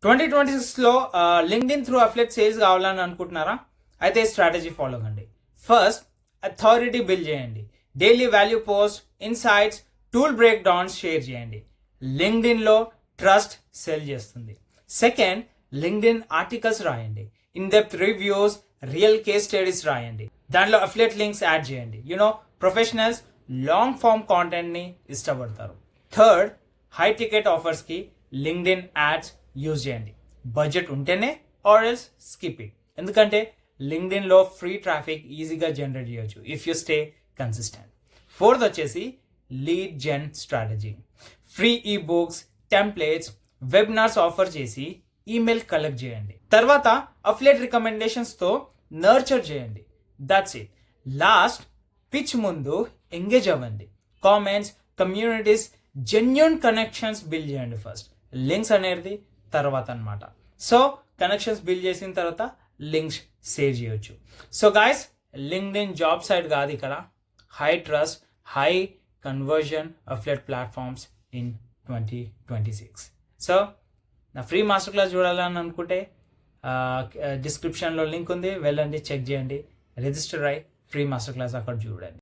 2026లో LinkedIn through affiliate sales కావాలని అనుకుంటున్నారా? అయితే స్ట్రాటజీ ఫాలో కండి. ఫస్ట్, అథారిటీ బిల్డ్ చేయండి. Daily value post, insights, tool break downs share చేయండి. లింక్డ్ఇన్లో ట్రస్ట్ సెల్ చేస్తుంది. సెకండ్, లింక్డ్ఇన్ ఆర్టికల్స్ రాయండి. In depth reviews, real case studies రాయండి. దాంట్లో అఫిలియేట్ లింక్స్ యాడ్ చేయండి. ప్రొఫెషనల్స్ లాంగ్ ఫామ్ కాంటెంట్ని ఇష్టపడతారు. థర్డ్, హై టికెట్ ఆఫర్స్కి లింక్డ్ఇన్ యాడ్స్ యూజ్ చేయండి. బడ్జెట్ ఉంటేనే ఆర్ ఎల్స్ స్కిప్ ఇట్. ఎందుకంటే లింక్డ్ఇన్లో ఫ్రీ ట్రాఫిక్ ఈజీగా జనరేట్ చేయొచ్చు if you stay consistent. Fourth వచ్చేసి lead gen strategy. Free e books, templates, webinars offer చేసి ఈమెయిల్ కలెక్ట్ చేయండి. తర్వాత అఫిలియేట్ రికమెండేషన్స్తో నర్చర్ చేయండి. That's it. లాస్ట్, పిచ్ ముందు ఎంగేజ్ అవ్వండి. Comments, communities, genuine connections build చేయండి. ఫస్ట్ లింక్స్ అనేది తర్వాత అన్నమాట. సో కనెక్షన్స్ బిల్డ్ చేసిన తర్వాత లింక్స్ షేర్ చేయొచ్చు. So guys, LinkedIn job site కాదు ఇక్కడ, high trust, high conversion affiliate platforms in 2026. So నా ఫ్రీ మాస్టర్ క్లాస్ చూడాలని అనుకుంటే డిస్క్రిప్షన్లో లింక్ ఉంది, వెళ్ళండి, చెక్ చేయండి, రిజిస్టర్ అయ్యి ఫ్రీ మాస్టర్ క్లాస్ అక్కడ చూడండి.